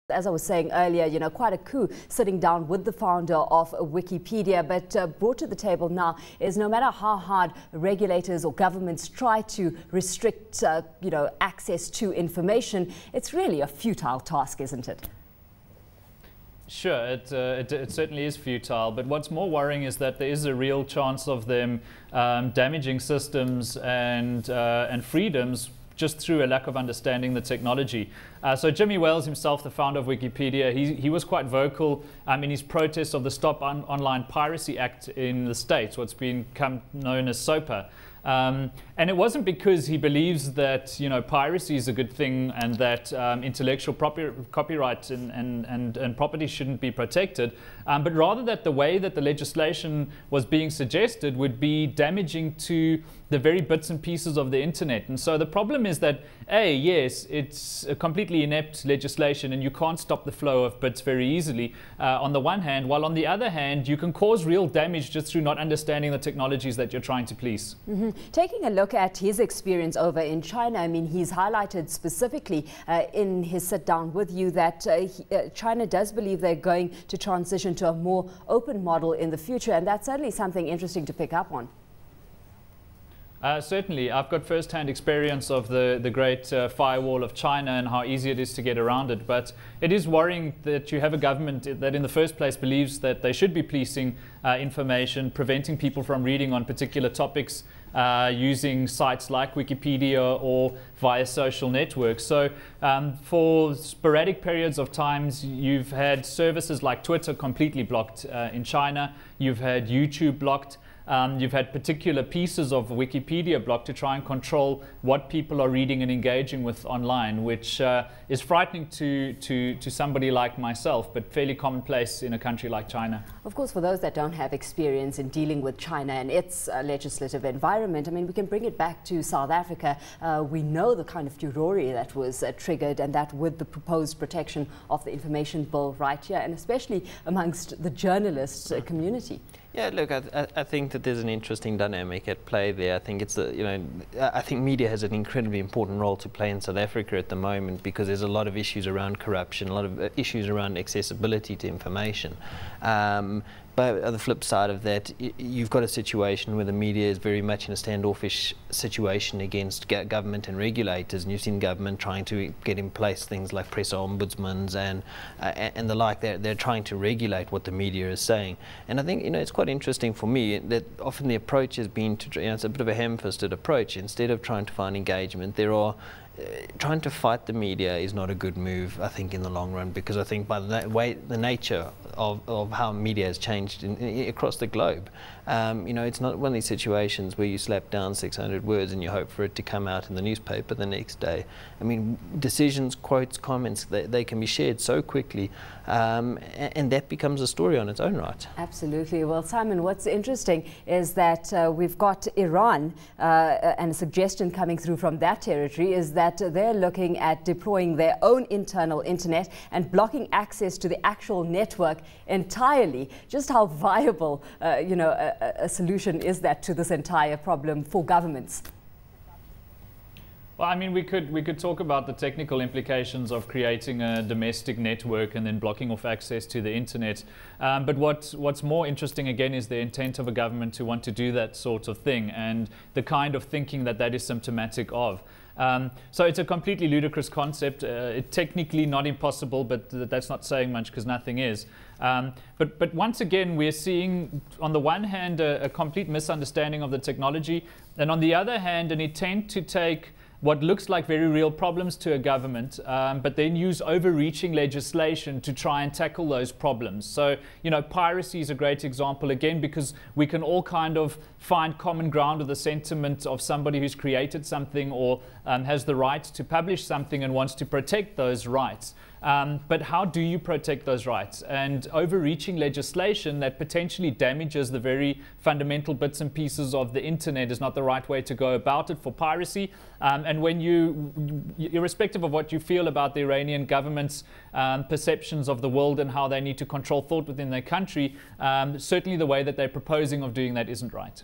As I was saying earlier, quite a coup sitting down with the founder of Wikipedia, but brought to the table now is no matter how hard regulators or governments try to restrict, access to information, it's really a futile task, isn't it? Sure, it certainly is futile, but what's more worrying is that there is a real chance of them damaging systems and freedoms just through a lack of understanding the technology. So Jimmy Wales himself, the founder of Wikipedia, he was quite vocal in his protest of the Stop Online Piracy Act in the States, what's become known as SOPA. And it wasn't because he believes that piracy is a good thing and that intellectual copyright and property shouldn't be protected, but rather that the way that the legislation was being suggested would be damaging to the very bits and pieces of the internet. And so the problem is that, yes, it's a completely inept legislation and you can't stop the flow of bits very easily on the one hand, while on the other hand you can cause real damage just through not understanding the technologies that you're trying to police. Taking a look at his experience over in China, he's highlighted specifically in his sit down with you that China does believe they're going to transition to a more open model in the future, and that's certainly something interesting to pick up on. Certainly. I've got first-hand experience of the great firewall of China and how easy it is to get around it. But it is worrying that you have a government that in the first place believes that they should be policing information, preventing people from reading on particular topics, using sites like Wikipedia or via social networks. So for sporadic periods of times, you've had services like Twitter completely blocked in China. You've had YouTube blocked. You've had particular pieces of Wikipedia blocked to try and control what people are reading and engaging with online, which is frightening to somebody like myself, but fairly commonplace in a country like China. Of course, for those that don't have experience in dealing with China and its legislative environment, we can bring it back to South Africa. We know the kind of furore that was triggered, and that with the proposed protection of the information bill right here, and especially amongst the journalist community. Yeah, look, I think that there's an interesting dynamic at play there. I think it's I think media has an incredibly important role to play in South Africa at the moment, because there's a lot of issues around corruption, a lot of issues around accessibility to information. But on the flip side of that, you've got a situation where the media is very much in a standoffish situation against government and regulators, and you've seen government trying to get in place things like press ombudsmans and the like. They're trying to regulate what the media is saying, and I think it's quite interesting for me that often the approach has been to it's a bit of a ham-fisted approach. Instead of trying to find engagement, trying to fight the media is not a good move, I think, in the long run, because I think by the nature of how media has changed across the globe, it's not one of these situations where you slap down 600 words and you hope for it to come out in the newspaper the next day. Decisions, quotes, comments, they can be shared so quickly, and that becomes a story on its own right. Absolutely. Well, Simon, what's interesting is that we've got Iran, and a suggestion coming through from that territory is that they're looking at deploying their own internal internet and blocking access to the actual network entirely. Just how viable, a solution is that to this entire problem for governments? Well, we could talk about the technical implications of creating a domestic network and then blocking off access to the internet. But what's more interesting again is the intent of a government to want to do that sort of thing, and the kind of thinking that is symptomatic of. So it's a completely ludicrous concept. It's technically not impossible, but that's not saying much because nothing is. But once again, we're seeing, on the one hand, a complete misunderstanding of the technology, and on the other hand, an intent to take what looks like very real problems to a government, but then use overreaching legislation to try and tackle those problems. So, piracy is a great example, again, because we can all kind of find common ground with the sentiment of somebody who's created something or has the right to publish something and wants to protect those rights. But how do you protect those rights? And overreaching legislation that potentially damages the very fundamental bits and pieces of the internet is not the right way to go about it for piracy. And when irrespective of what you feel about the Iranian government's perceptions of the world and how they need to control thought within their country, certainly the way that they're proposing of doing that isn't right.